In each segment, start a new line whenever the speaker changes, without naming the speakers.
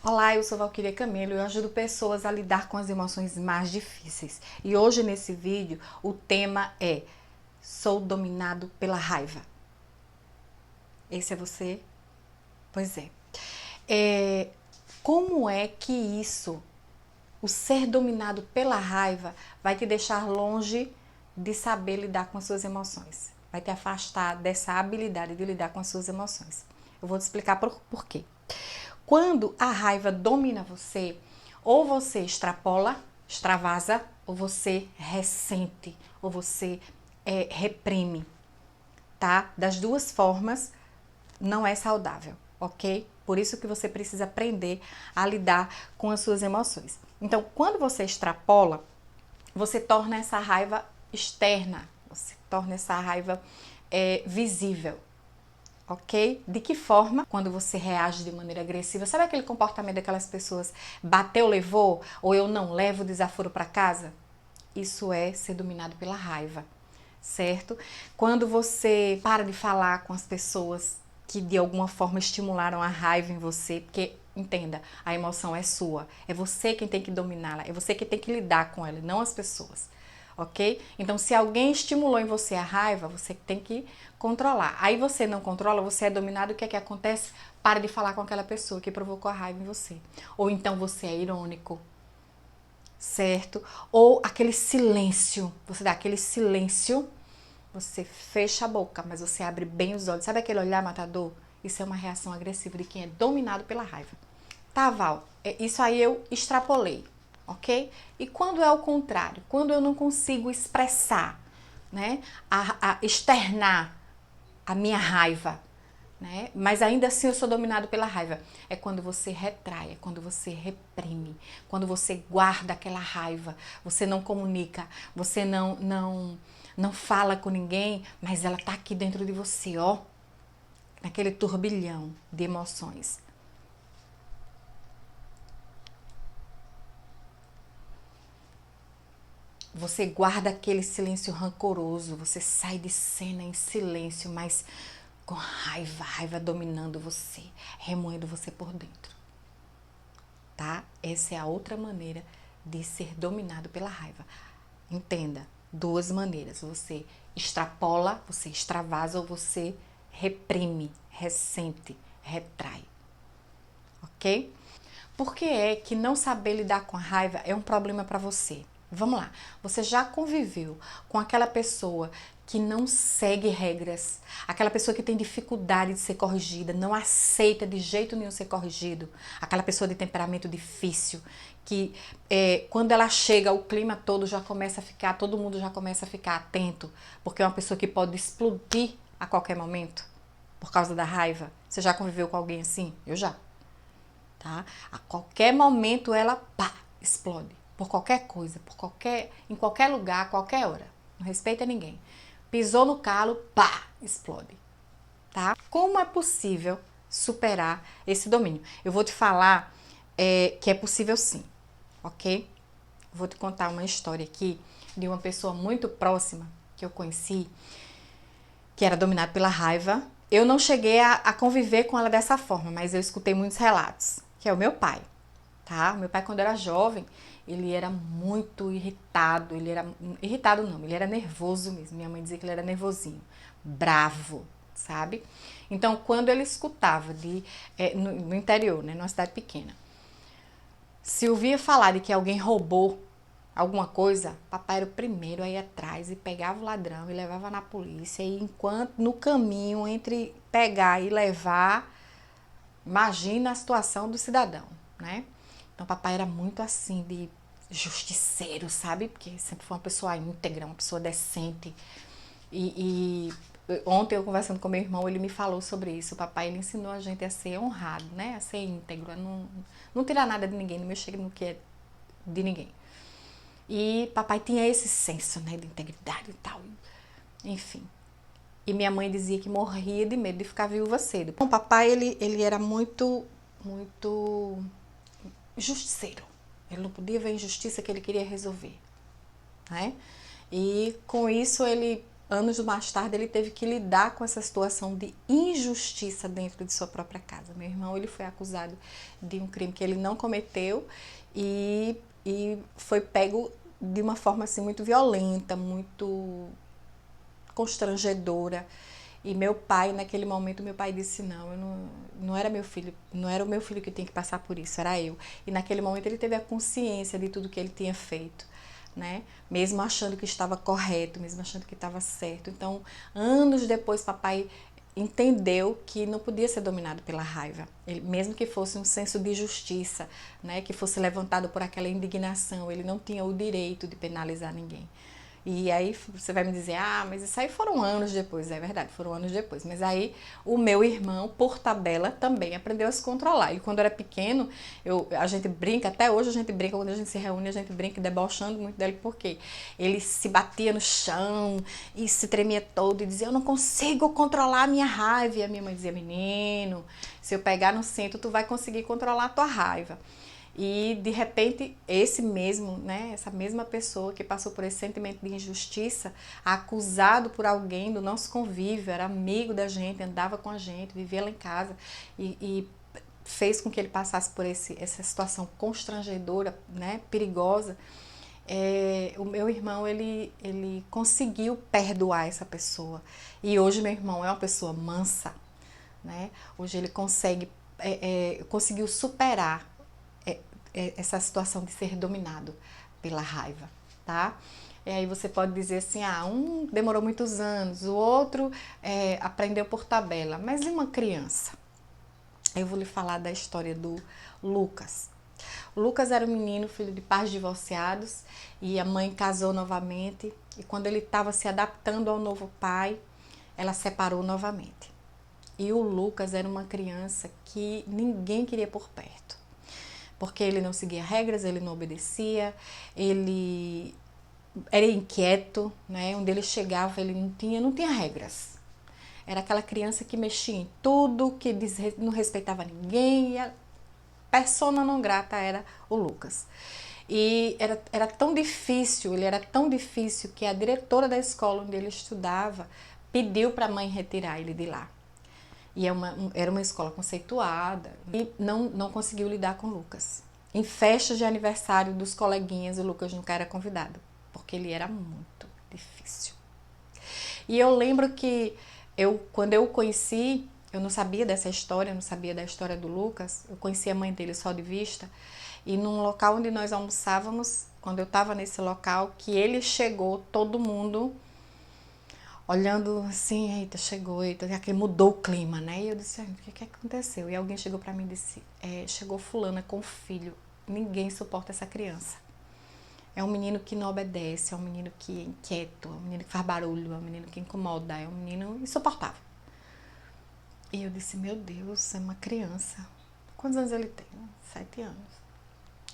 Olá, eu sou Valquíria Camelo e eu ajudo pessoas a lidar com as emoções mais difíceis. E hoje nesse vídeo o tema é: sou dominado pela raiva. Esse é você? Pois é. Como é que isso, o ser dominado pela raiva, vai te deixar longe de saber lidar com as suas emoções? Vai te afastar dessa habilidade de lidar com as suas emoções. Eu vou te explicar por quê. Quando a raiva domina você, ou você extrapola, extravasa, ou você ressente, ou você reprime, tá? Das duas formas, não é saudável, ok? Por isso que você precisa aprender a lidar com as suas emoções. Então, quando você extrapola, você torna essa raiva externa, você torna essa raiva visível. Ok? De que forma? Quando você reage de maneira agressiva. Sabe aquele comportamento daquelas pessoas? Bateu, levou? Ou eu não levo o desaforo para casa? Isso é ser dominado pela raiva, certo? Quando você para de falar com as pessoas que de alguma forma estimularam a raiva em você, porque entenda, a emoção é sua, é você quem tem que dominá-la, é você quem tem que lidar com ela, não as pessoas. Ok? Então, se alguém estimulou em você a raiva, você tem que controlar. Aí você não controla, você é dominado, o que é que acontece? Para de falar com aquela pessoa que provocou a raiva em você. Ou então você é irônico, certo? Ou aquele silêncio, você dá aquele silêncio, você fecha a boca, mas você abre bem os olhos. Sabe aquele olhar matador? Isso é uma reação agressiva de quem é dominado pela raiva. Tá, Val, isso aí eu extrapolei, ok? E quando é o contrário? Quando eu não consigo expressar, né? Externar a minha raiva, né? Mas ainda assim eu sou dominado pela raiva. É quando você retrai, é quando você reprime, quando você guarda aquela raiva, você não comunica, você não fala com ninguém, mas ela tá aqui dentro de você, ó, naquele turbilhão de emoções. Você guarda aquele silêncio rancoroso, você sai de cena em silêncio, mas com raiva, raiva dominando você, remoendo você por dentro, tá? Essa é a outra maneira de ser dominado pela raiva. Entenda, duas maneiras: você extrapola, você extravasa ou você reprime, ressente, retrai, ok? Por que é que não saber lidar com a raiva é um problema para você? Vamos lá, você já conviveu com aquela pessoa que não segue regras, aquela pessoa que tem dificuldade de ser corrigida, não aceita de jeito nenhum ser corrigido, aquela pessoa de temperamento difícil, que quando ela chega o clima todo já começa a ficar, todo mundo já começa a ficar atento, porque é uma pessoa que pode explodir a qualquer momento por causa da raiva. Você já conviveu com alguém assim? Eu já. Tá? A qualquer momento ela pá, explode. Por qualquer coisa, em qualquer lugar, a qualquer hora. Não respeita ninguém. Pisou no calo, pá, explode. Tá? Como é possível superar esse domínio? Eu vou te falar que é possível sim, ok? Vou te contar uma história aqui de uma pessoa muito próxima que eu conheci, que era dominada pela raiva. Eu não cheguei a conviver com ela dessa forma, mas eu escutei muitos relatos, que é o meu pai, tá? O meu pai, quando era jovem, ele era muito irritado, irritado não, ele era nervoso mesmo. Minha mãe dizia que ele era nervosinho, bravo, sabe? Então, quando ele escutava no interior, né, numa cidade pequena, se ouvia falar de que alguém roubou alguma coisa, papai era o primeiro a ir atrás e pegava o ladrão e levava na polícia. E enquanto no caminho entre pegar e levar, imagina a situação do cidadão, né? Então papai era muito assim de justiceiro, sabe? Porque sempre foi uma pessoa íntegra, uma pessoa decente. E ontem eu conversando com meu irmão, ele me falou sobre isso. O papai, ele ensinou a gente a ser honrado, né? A ser íntegro, a não tirar nada de ninguém, não mexer no que é de ninguém. E papai tinha esse senso, né, de integridade e tal. Enfim. E minha mãe dizia que morria de medo de ficar viúva cedo. O papai, ele era muito justiceiro. Ele não podia ver a injustiça que ele queria resolver, né? E com isso ele anos mais tarde, ele teve que lidar com essa situação de injustiça dentro de sua própria casa. Meu irmão, ele foi acusado de um crime que ele não cometeu e foi pego de uma forma assim muito violenta, muito constrangedora. E meu pai, naquele momento, meu pai disse, não era meu filho, não era o meu filho que tinha que passar por isso, era eu. E naquele momento ele teve a consciência de tudo que ele tinha feito, né? Mesmo achando que estava correto, mesmo achando que estava certo. Então, anos depois, papai entendeu que não podia ser dominado pela raiva, ele, mesmo que fosse um senso de justiça, né, que fosse levantado por aquela indignação, ele não tinha o direito de penalizar ninguém. E aí você vai me dizer, ah, mas isso aí foram anos depois. É verdade, foram anos depois. Mas aí o meu irmão, por tabela, também aprendeu a se controlar. E quando era pequeno, a gente brinca, até hoje a gente brinca, quando a gente se reúne, a gente brinca debochando muito dele, porque ele se batia no chão e se tremia todo e dizia, eu não consigo controlar a minha raiva. E a minha mãe dizia, menino, se eu pegar no cinto, tu vai conseguir controlar a tua raiva. E de repente essa mesma pessoa que passou por esse sentimento de injustiça, acusado por alguém do nosso convívio, era amigo da gente, andava com a gente, vivia lá em casa e fez com que ele passasse por essa situação constrangedora, né, perigosa. O meu irmão ele conseguiu perdoar essa pessoa e hoje meu irmão é uma pessoa mansa, né? Hoje ele conseguiu superar essa situação de ser dominado pela raiva, tá? E aí você pode dizer assim, um demorou muitos anos, o outro aprendeu por tabela, mas e uma criança? Eu vou lhe falar da história do Lucas. O Lucas era um menino, filho de pais divorciados, e a mãe casou novamente, e quando ele estava se adaptando ao novo pai, ela separou novamente. E o Lucas era uma criança que ninguém queria por perto, porque ele não seguia regras, ele não obedecia, ele era inquieto, né? Onde ele chegava, ele não tinha regras. Era aquela criança que mexia em tudo, que não respeitava ninguém, e a persona não grata era o Lucas. E era tão difícil, ele era tão difícil que a diretora da escola onde ele estudava pediu para a mãe retirar ele de lá. E era uma escola conceituada e não conseguiu lidar com o Lucas. Em festas de aniversário dos coleguinhas, o Lucas nunca era convidado, porque ele era muito difícil. E eu lembro que quando eu o conheci, eu não sabia dessa história, eu não sabia da história do Lucas, eu conheci a mãe dele só de vista, e num local onde nós almoçávamos, quando eu estava nesse local, que ele chegou, todo mundo olhando assim, eita, chegou, eita, aquele mudou o clima, né? E eu disse, o que aconteceu? E alguém chegou pra mim e disse, chegou fulana com o filho, ninguém suporta essa criança. É um menino que não obedece, é um menino que é inquieto, é um menino que faz barulho, é um menino que incomoda, é um menino insuportável. E eu disse, meu Deus, é uma criança. Quantos anos ele tem? 7 anos.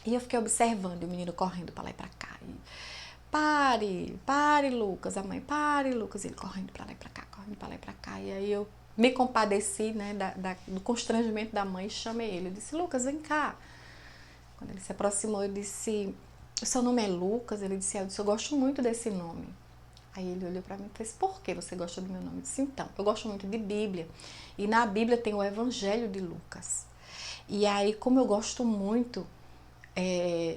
E eu fiquei observando o menino correndo pra lá e pra cá. E, pare, Lucas. A mãe, pare, Lucas. E ele correndo pra lá e pra cá, correndo pra lá e pra cá. E aí eu me compadeci, né, do constrangimento da mãe e chamei ele. Eu disse, Lucas, vem cá. Quando ele se aproximou, eu disse, o seu nome é Lucas? Ele disse, eu gosto muito desse nome. Aí ele olhou pra mim e disse, por que você gosta do meu nome? Eu disse, então, eu gosto muito de Bíblia. E na Bíblia tem o Evangelho de Lucas. E aí, como eu gosto muito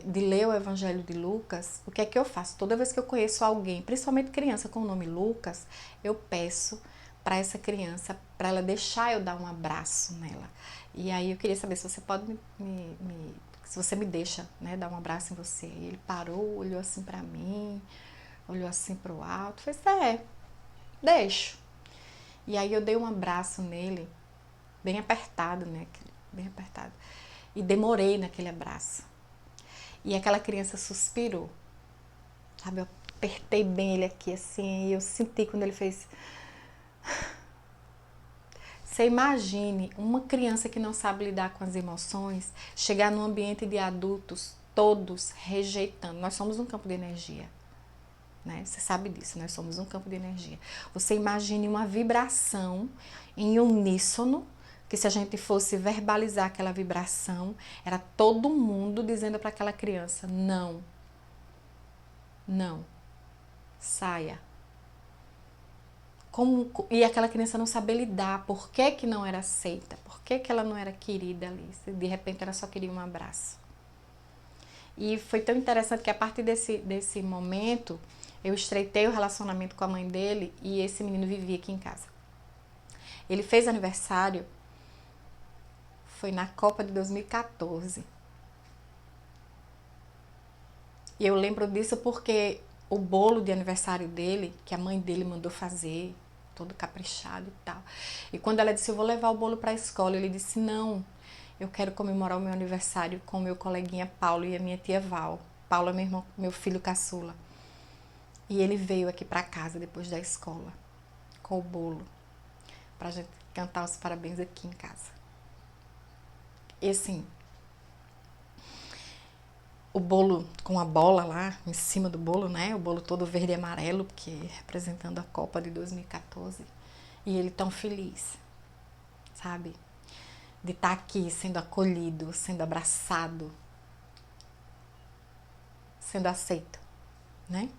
de ler o Evangelho de Lucas, o que é que eu faço? Toda vez que eu conheço alguém, principalmente criança com o nome Lucas, eu peço para essa criança, para ela deixar eu dar um abraço nela. E aí eu queria saber se você pode se você me deixa, né, dar um abraço em você. E ele parou, olhou assim para mim, olhou assim para o alto, fez, deixo. E aí eu dei um abraço nele, bem apertado, né, bem apertado. E demorei naquele abraço. E aquela criança suspirou, sabe? Eu apertei bem ele aqui assim, e eu senti quando ele fez. Você imagine uma criança que não sabe lidar com as emoções, chegar num ambiente de adultos, todos rejeitando. Nós somos um campo de energia, né? Você sabe disso, nós somos um campo de energia. Você imagine uma vibração em uníssono, que se a gente fosse verbalizar aquela vibração, era todo mundo dizendo para aquela criança, não, saia, E aquela criança não saber lidar, por que que não era aceita, por que que ela não era querida ali, de repente ela só queria um abraço. E foi tão interessante que a partir desse momento, eu estreitei o relacionamento com a mãe dele e esse menino vivia aqui em casa. Ele fez aniversário, foi na Copa de 2014. E eu lembro disso porque o bolo de aniversário dele, que a mãe dele mandou fazer, todo caprichado e tal. E quando ela disse, eu vou levar o bolo para a escola, ele disse, não, eu quero comemorar o meu aniversário com o meu coleguinha Paulo e a minha tia Val. Paulo é meu filho caçula. E ele veio aqui para casa depois da escola, com o bolo, pra gente cantar os parabéns aqui em casa. E assim, o bolo com a bola lá em cima do bolo, né? O bolo todo verde e amarelo, porque representando a Copa de 2014. E ele tão feliz, sabe? De estar aqui sendo acolhido, sendo abraçado, sendo aceito, né?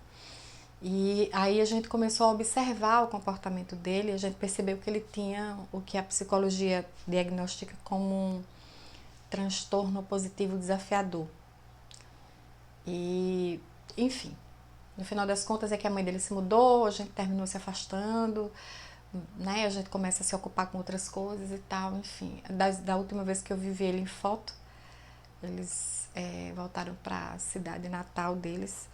E aí a gente começou a observar o comportamento dele, e a gente percebeu que ele tinha o que a psicologia diagnostica como um transtorno positivo desafiador. E, enfim, no final das contas é que a mãe dele se mudou, a gente terminou se afastando, né? A gente começa a se ocupar com outras coisas e tal, enfim. Da última vez que eu vi ele em foto, eles voltaram para a cidade natal deles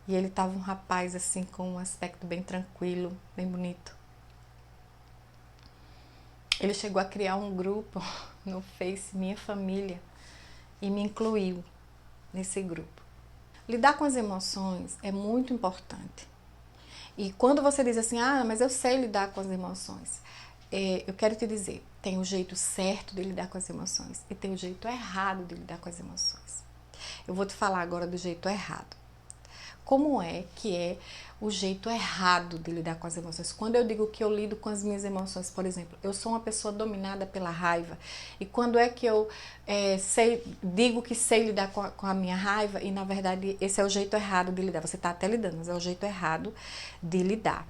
e ele tava um rapaz assim com um aspecto bem tranquilo, bem bonito. Ele chegou a criar um grupo no Face Minha Família e me incluiu nesse grupo. Lidar com as emoções é muito importante. E quando você diz assim, mas eu sei lidar com as emoções, eu quero te dizer, tem o jeito certo de lidar com as emoções e tem o jeito errado de lidar com as emoções. Eu vou te falar agora do jeito errado. Como é que é o jeito errado de lidar com as emoções? Quando eu digo que eu lido com as minhas emoções, por exemplo, eu sou uma pessoa dominada pela raiva. E quando é que eu digo que sei lidar com a minha raiva e, na verdade, esse é o jeito errado de lidar. Você está até lidando, mas é o jeito errado de lidar.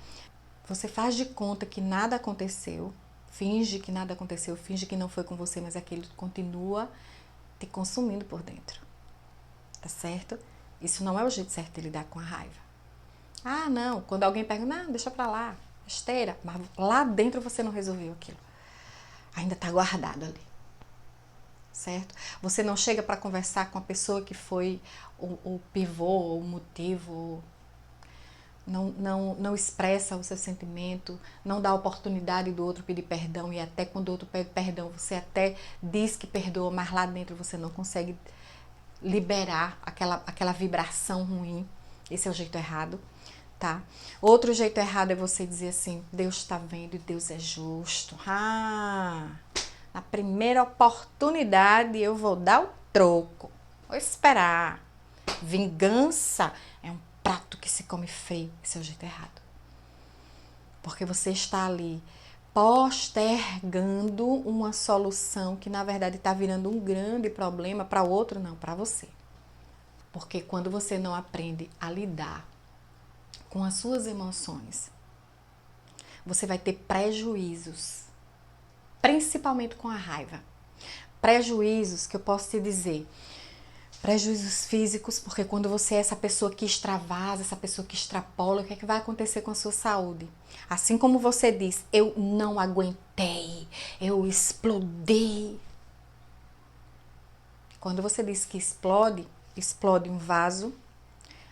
Você faz de conta que nada aconteceu, finge que nada aconteceu, finge que não foi com você, mas aquilo continua te consumindo por dentro. Tá certo? Isso não é o jeito certo de lidar com a raiva. Não, quando alguém pergunta, não, deixa pra lá, besteira, mas lá dentro você não resolveu aquilo. Ainda tá guardado ali. Certo? Você não chega para conversar com a pessoa que foi o pivô, o motivo, não expressa o seu sentimento, não dá oportunidade do outro pedir perdão e até quando o outro pede perdão, você até diz que perdoa, mas lá dentro você não consegue liberar aquela vibração ruim. Esse é o jeito errado, tá? Outro jeito errado é você dizer assim, Deus está vendo e Deus é justo. Na primeira oportunidade eu vou dar o troco. Vou esperar. Vingança é um prato que se come frio. Esse é o jeito errado. Porque você está ali postergando uma solução que na verdade está virando um grande problema para o outro, não, para você. Porque quando você não aprende a lidar com as suas emoções, você vai ter prejuízos, principalmente com a raiva. Prejuízos que eu posso te dizer, prejuízos físicos, porque quando você é essa pessoa que extravasa, essa pessoa que extrapola, o que é que vai acontecer com a sua saúde? Assim como você diz, eu não aguentei, eu explodi. Quando você diz que explode um vaso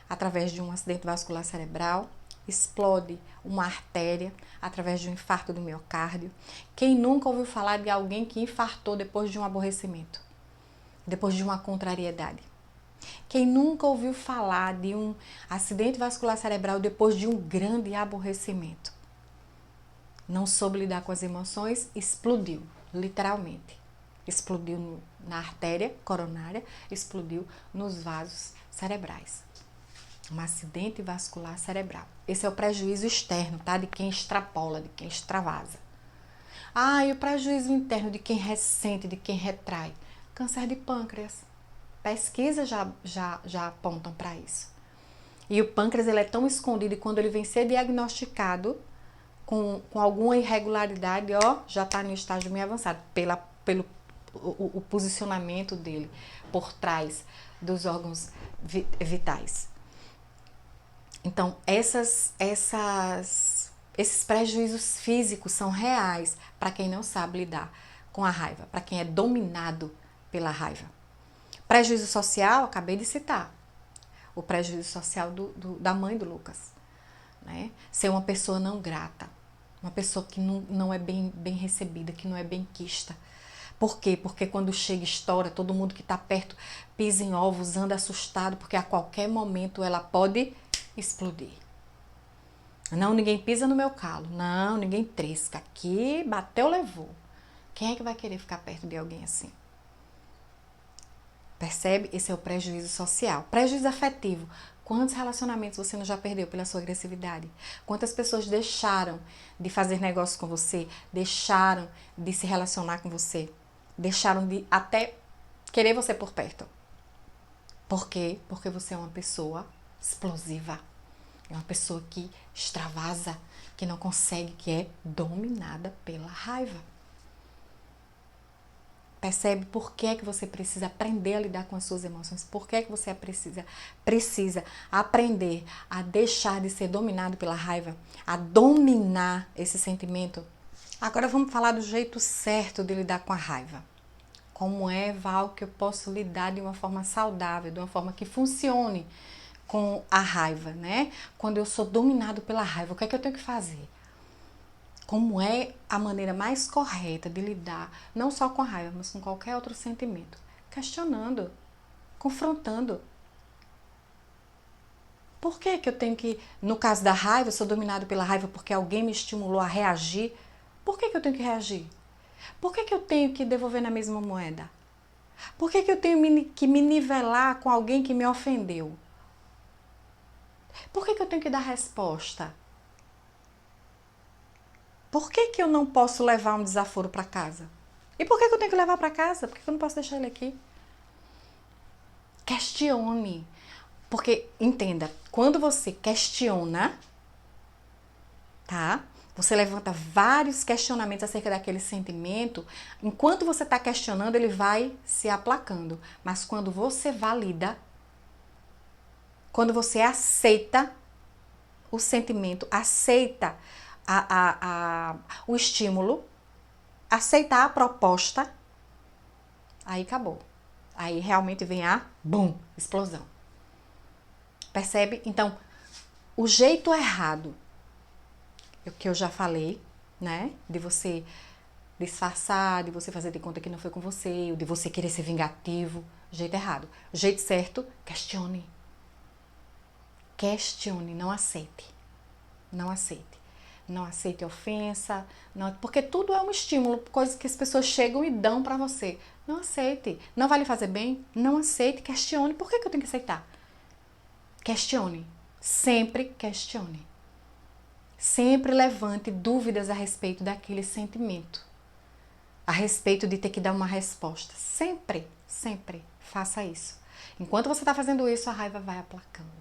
através de um acidente vascular cerebral, explode uma artéria através de um infarto do miocárdio. Quem nunca ouviu falar de alguém que infartou depois de um aborrecimento? Depois de uma contrariedade? Quem nunca ouviu falar de um acidente vascular cerebral depois de um grande aborrecimento? Não soube lidar com as emoções, explodiu, literalmente. Explodiu na artéria coronária, explodiu nos vasos cerebrais. Um acidente vascular cerebral. Esse é o prejuízo externo, tá? De quem extrapola, de quem extravasa. E o prejuízo interno de quem ressente, de quem retrai? Câncer de pâncreas. Pesquisas já apontam para isso. E o pâncreas ele é tão escondido e quando ele vem ser diagnosticado, com alguma irregularidade, ó, já está no estágio meio avançado, pelo o posicionamento dele por trás dos órgãos vitais. Então, esses prejuízos físicos são reais para quem não sabe lidar com a raiva, para quem é dominado pela raiva. Prejuízo social, acabei de citar. O prejuízo social da mãe do Lucas. Né? Ser uma pessoa não grata. Uma pessoa que não é bem recebida, que não é bem quista. Por quê? Porque quando chega estoura, todo mundo que está perto pisa em ovos, anda assustado, porque a qualquer momento ela pode explodir. Não, ninguém pisa no meu calo. Não, ninguém tresca. Aqui, bateu, levou. Quem é que vai querer ficar perto de alguém assim? Percebe? Esse é o prejuízo social. Prejuízo afetivo. Quantos relacionamentos você não já perdeu pela sua agressividade? Quantas pessoas deixaram de fazer negócio com você? Deixaram de se relacionar com você? Deixaram de até querer você por perto? Por quê? Porque você é uma pessoa explosiva. É uma pessoa que extravasa, que não consegue, que é dominada pela raiva. Percebe por que é que você precisa aprender a lidar com as suas emoções? Por que é que você precisa aprender a deixar de ser dominado pela raiva? A dominar esse sentimento? Agora vamos falar do jeito certo de lidar com a raiva. Como é, Val, que eu posso lidar de uma forma saudável, de uma forma que funcione com a raiva, né? Quando eu sou dominado pela raiva, o que é que eu tenho que fazer? Como é a maneira mais correta de lidar, não só com a raiva, mas com qualquer outro sentimento? Questionando, confrontando. Por que eu tenho que, no caso da raiva, eu sou dominado pela raiva porque alguém me estimulou a reagir? Por que eu tenho que reagir? Por que eu tenho que devolver na mesma moeda? Por que eu tenho que me nivelar com alguém que me ofendeu? Por que eu tenho que dar resposta? Por que eu não posso levar um desaforo para casa? E por que eu tenho que levar para casa? Por que eu não posso deixar ele aqui? Questione. Porque, entenda, quando você questiona, tá? Você levanta vários questionamentos acerca daquele sentimento. Enquanto você está questionando, ele vai se aplacando. Mas quando você valida, quando você aceita o sentimento, aceita o estímulo, aceitar a proposta, aí acabou. Aí realmente vem a bum, explosão. Percebe? Então, o jeito errado, o que eu já falei, né? De você disfarçar, de você fazer de conta que não foi com você, ou de você querer ser vingativo. Jeito errado. O jeito certo, questione. Questione, não aceite. Não aceite. Não aceite ofensa, não, porque tudo é um estímulo, coisas que as pessoas chegam e dão pra você. Não aceite. Não vai lhe fazer bem? Não aceite, questione. Por que eu tenho que aceitar? Questione. Sempre questione. Sempre levante dúvidas a respeito daquele sentimento. A respeito de ter que dar uma resposta. Sempre, sempre faça isso. Enquanto você está fazendo isso, a raiva vai aplacando.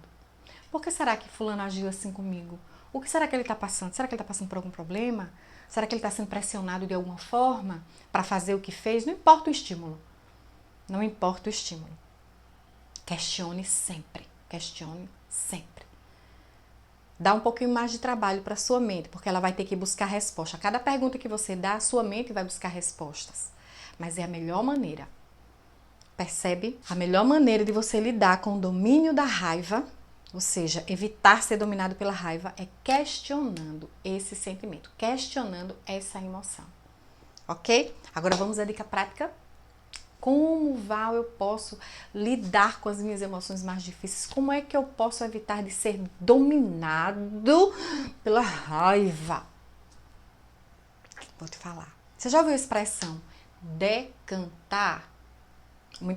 Por que será que fulano agiu assim comigo? O que será que ele está passando? Será que ele está passando por algum problema? Será que ele está sendo pressionado de alguma forma para fazer o que fez? Não importa o estímulo. Não importa o estímulo. Questione sempre. Questione sempre. Dá um pouquinho mais de trabalho para a sua mente, porque ela vai ter que buscar resposta. A cada pergunta que você dá, a sua mente vai buscar respostas. Mas é a melhor maneira. Percebe? A melhor maneira de você lidar com o domínio da raiva, ou seja, evitar ser dominado pela raiva, é questionando esse sentimento, questionando essa emoção. Ok? Agora vamos à dica prática. Como, Val, eu posso lidar com as minhas emoções mais difíceis? Como é que eu posso evitar de ser dominado pela raiva? Vou te falar. Você já ouviu a expressão decantar?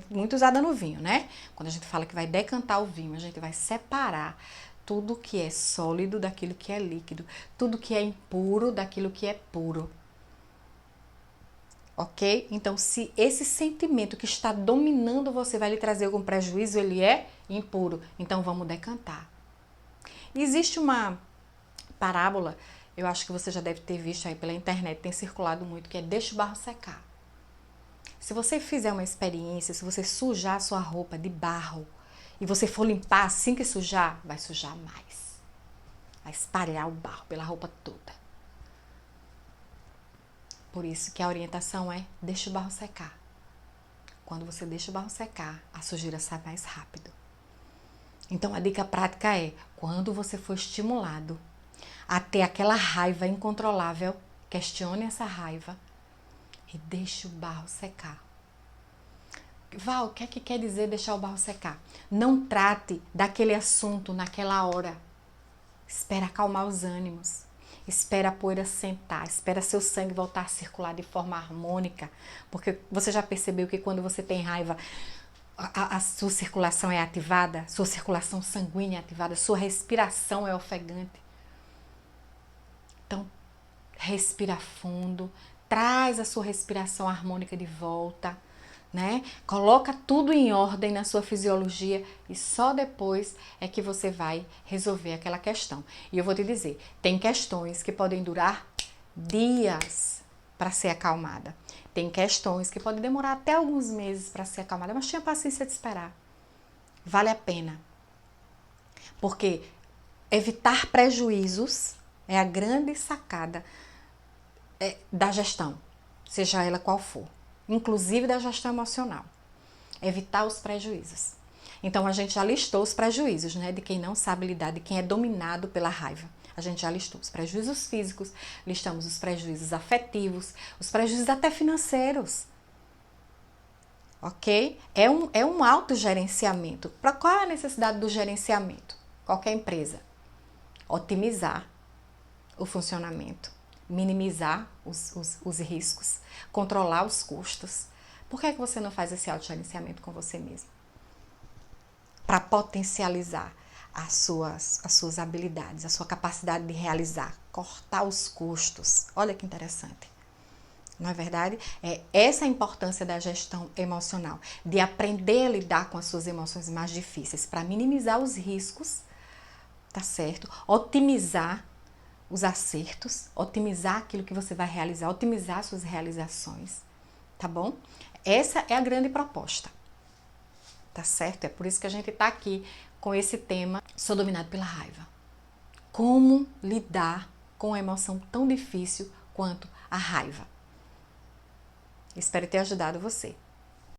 Muito usada no vinho, né? Quando a gente fala que vai decantar o vinho, a gente vai separar tudo que é sólido daquilo que é líquido, tudo que é impuro daquilo que é puro. Ok? Então, se esse sentimento que está dominando você vai lhe trazer algum prejuízo, ele é impuro. Então, vamos decantar. Existe uma parábola eu acho que você já deve ter visto aí pela internet, tem circulado muito, que é deixa o barro secar. Se você fizer uma experiência, se você sujar a sua roupa de barro e você for limpar assim que sujar, vai sujar mais. Vai espalhar o barro pela roupa toda. Por isso que a orientação é deixa o barro secar. Quando você deixa o barro secar, a sujeira sai mais rápido. Então a dica prática é, quando você for estimulado a ter aquela raiva incontrolável, questione essa raiva e deixe o barro secar. Val, o que é que quer dizer deixar o barro secar? Não trate daquele assunto naquela hora. Espera acalmar os ânimos. Espera a poeira sentar. Espera seu sangue voltar a circular de forma harmônica. Porque você já percebeu que quando você tem raiva, a sua circulação é ativada, sua circulação sanguínea é ativada, sua respiração é ofegante. Então, respira fundo, traz a sua respiração harmônica de volta, né? Coloca tudo em ordem na sua fisiologia e só depois é que você vai resolver aquela questão. E eu vou te dizer, tem questões que podem durar dias para ser acalmada. Tem questões que podem demorar até alguns meses para ser acalmada, mas tenha paciência de esperar. Vale a pena. Porque evitar prejuízos é a grande sacada da gestão, seja ela qual for, inclusive da gestão emocional. Evitar os prejuízos. Então a gente já listou os prejuízos, né, de quem não sabe lidar, de quem é dominado pela raiva. A gente já listou os prejuízos físicos, listamos os prejuízos afetivos, os prejuízos até financeiros. Ok? É um autogerenciamento. Para qual é a necessidade do gerenciamento? Qualquer empresa. Otimizar o funcionamento, minimizar os riscos, controlar os custos. Por que você não faz esse autogerenciamento com você mesmo? Para potencializar as suas habilidades, a sua capacidade de realizar, cortar os custos. Olha que interessante. Não é verdade? É essa a importância da gestão emocional, de aprender a lidar com as suas emoções mais difíceis, para minimizar os riscos, tá certo? Otimizar os acertos, otimizar aquilo que você vai realizar, otimizar suas realizações, tá bom? Essa é a grande proposta, tá certo? É por isso que a gente tá aqui com esse tema, sou dominado pela raiva. Como lidar com uma emoção tão difícil quanto a raiva? Espero ter ajudado você.